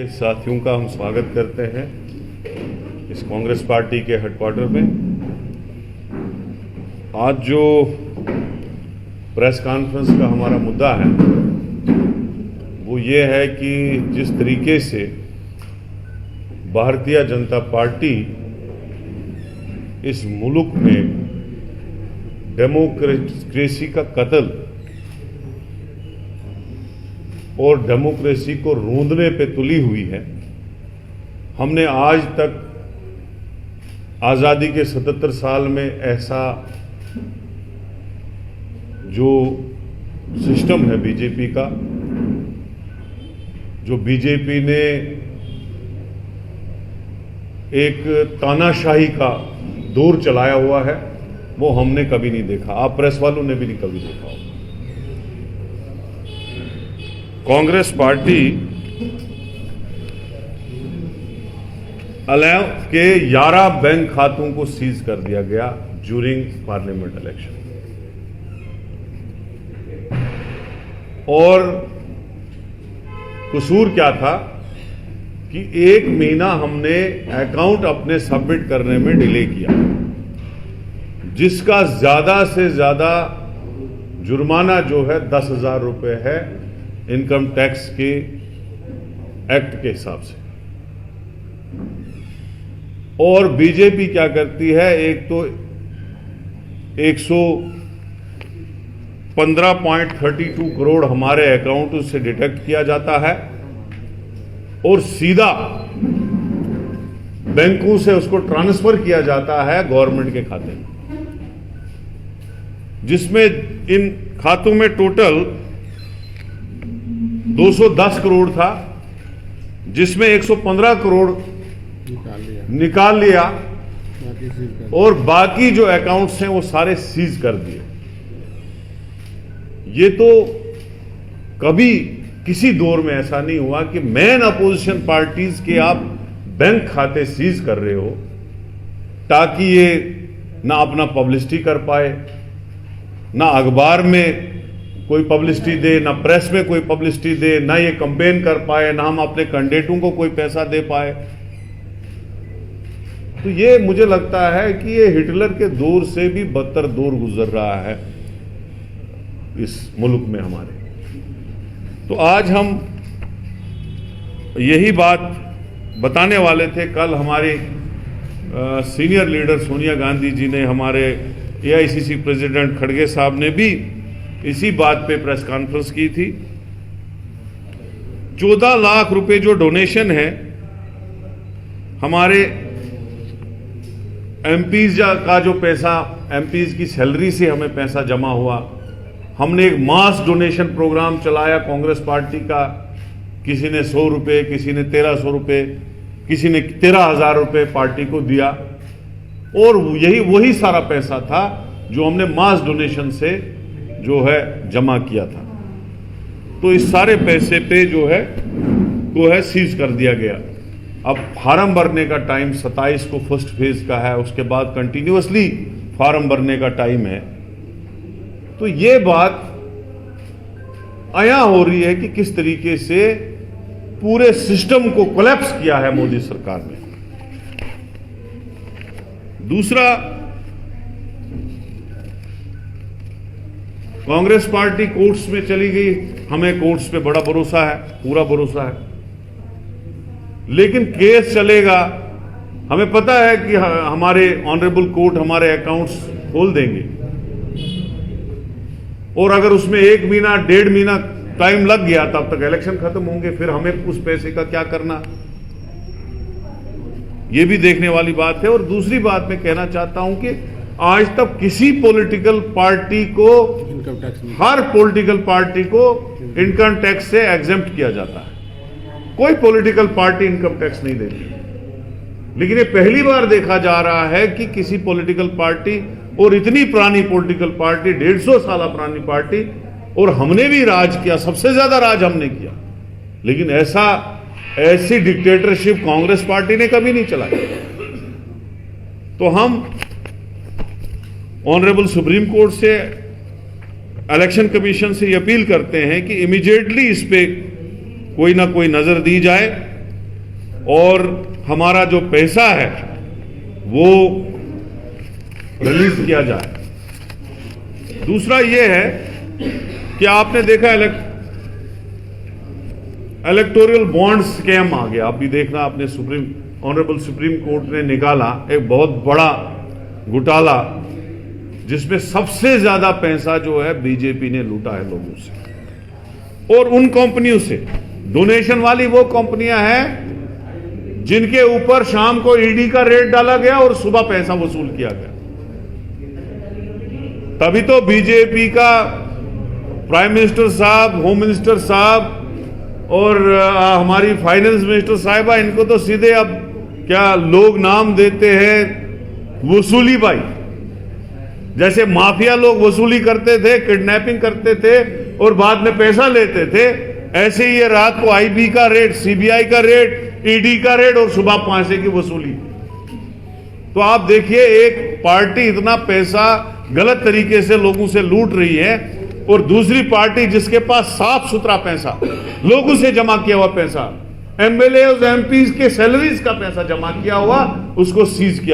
के साथियों का हम स्वागत करते हैं इस कांग्रेस पार्टी के हेडक्वार्टर में। आज जो प्रेस कॉन्फ्रेंस का हमारा मुद्दा है वो ये है कि जिस तरीके से भारतीय जनता पार्टी इस मुल्क में डेमोक्रेसी का कत्ल और डेमोक्रेसी को रूंधने पे तुली हुई है। हमने आज तक आज़ादी के 77 साल में ऐसा जो सिस्टम है बीजेपी का, जो बीजेपी ने एक तानाशाही का दौर चलाया हुआ है, वो हमने कभी नहीं देखा। आप प्रेस वालों ने भी नहीं कभी देखा होगा। कांग्रेस पार्टी अलाव के 11 बैंक खातों को सीज कर दिया गया ड्यूरिंग पार्लियामेंट इलेक्शन, और कसूर क्या था कि 1 महीना हमने अकाउंट अपने सबमिट करने में डिले किया, जिसका ज्यादा से ज्यादा जुर्माना जो है 10,000 रुपए है इनकम टैक्स के एक्ट के हिसाब से। और बीजेपी क्या करती है, एक तो 115.32 करोड़ हमारे अकाउंट से डिटेक्ट किया जाता है और सीधा बैंकों से उसको ट्रांसफर किया जाता है गवर्नमेंट के खाते में, जिसमें इन खातों में टोटल 210 करोड़ था, जिसमें 115 करोड़ निकाल लिया और बाकी जो अकाउंट्स हैं वो सारे सीज कर दिए। ये तो कभी किसी दौर में ऐसा नहीं हुआ कि मेन अपोजिशन पार्टीज के आप बैंक खाते सीज कर रहे हो ताकि ये ना अपना पब्लिसिटी कर पाए, ना अखबार में कोई पब्लिसिटी दे, ना प्रेस में कोई पब्लिसिटी दे, ना ये कैंपेन कर पाए, ना हम अपने कैंडिडेटों को कोई पैसा दे पाए। तो ये मुझे लगता है कि ये हिटलर के दौर से भी बदतर दौर गुजर रहा है इस मुल्क में हमारे। तो आज हम यही बात बताने वाले थे। कल हमारे सीनियर लीडर सोनिया गांधी जी ने, हमारे एआईसीसी प्रेसिडेंट खड़गे साहब ने भी इसी बात पे प्रेस कॉन्फ्रेंस की थी। 14 लाख रुपए जो डोनेशन है हमारे एमपीज का, जो पैसा एमपीज की सैलरी से हमें पैसा जमा हुआ, हमने एक मास डोनेशन प्रोग्राम चलाया कांग्रेस पार्टी का। किसी ने 100 रुपए, किसी ने 1300 रुपए, किसी ने 13,000 रुपए पार्टी को दिया, और यही वही सारा पैसा था जो हमने मास डोनेशन से जो है जमा किया था। तो इस सारे पैसे पे जो है सीज कर दिया गया। अब फार्म भरने का टाइम 27 को फर्स्ट फेज का है, उसके बाद कंटिन्यूअसली फार्म भरने का टाइम है। तो ये बात आया हो रही है कि किस तरीके से पूरे सिस्टम को कोलैप्स किया है मोदी सरकार ने। दूसरा, कांग्रेस पार्टी कोर्ट्स में चली गई। हमें कोर्ट्स पे बड़ा भरोसा है, पूरा भरोसा है, लेकिन केस चलेगा। हमें पता है कि हमारे ऑनरेबल कोर्ट हमारे अकाउंट्स खोल देंगे, और अगर उसमें 1 महीना 1.5 महीना टाइम लग गया तब तक इलेक्शन खत्म होंगे, फिर हमें उस पैसे का क्या करना, यह भी देखने वाली बात है। और दूसरी बात मैं कहना चाहता हूं कि आज तक किसी पॉलिटिकल पार्टी को, हर पॉलिटिकल पार्टी को इनकम टैक्स से एग्जेम्प्ट किया जाता है। कोई पॉलिटिकल पार्टी इनकम टैक्स नहीं देती, लेकिन ये पहली बार देखा जा रहा है कि किसी पॉलिटिकल पार्टी, और इतनी पुरानी पॉलिटिकल पार्टी, 150 साल पुरानी पार्टी, और हमने भी राज किया, सबसे ज्यादा राज हमने किया, लेकिन ऐसी डिक्टेटरशिप कांग्रेस पार्टी ने कभी नहीं चलाई। तो हम ऑनरेबल सुप्रीम कोर्ट से, इलेक्शन कमीशन से ये अपील करते हैं कि इमीडिएटली इस पे कोई ना कोई नजर दी जाए और हमारा जो पैसा है वो रिलीज किया जाए। दूसरा ये है कि आपने देखा इलेक्टोरल बॉन्ड स्कैम आ गया। आप भी देखना, आपने ऑनरेबल सुप्रीम कोर्ट ने निकाला एक बहुत बड़ा घोटाला जिसमें सबसे ज्यादा पैसा जो है बीजेपी ने लूटा है लोगों से और उन कंपनियों से। डोनेशन वाली वो कंपनियां हैं जिनके ऊपर शाम को ईडी का रेड डाला गया और सुबह पैसा वसूल किया गया। तभी तो बीजेपी का प्राइम मिनिस्टर साहब, होम मिनिस्टर साहब और हमारी फाइनेंस मिनिस्टर साहिबा, इनको तो सीधे अब क्या लोग नाम देते हैं वसूली बाई। जैसे माफिया लोग वसूली करते थे, किडनैपिंग करते थे और बाद में पैसा लेते थे, ऐसे ही ये रात को आईबी का रेड, सीबीआई का रेड, ईडी का रेड और सुबह पैसे की वसूली। तो आप देखिए, एक पार्टी इतना पैसा गलत तरीके से लोगों से लूट रही है और दूसरी पार्टी जिसके पास साफ सुथरा पैसा, लोगों से जमा किया हुआ पैसा, एमएलए और एमपी के सैलरीज का पैसा जमा किया हुआ, उसको सीज किया।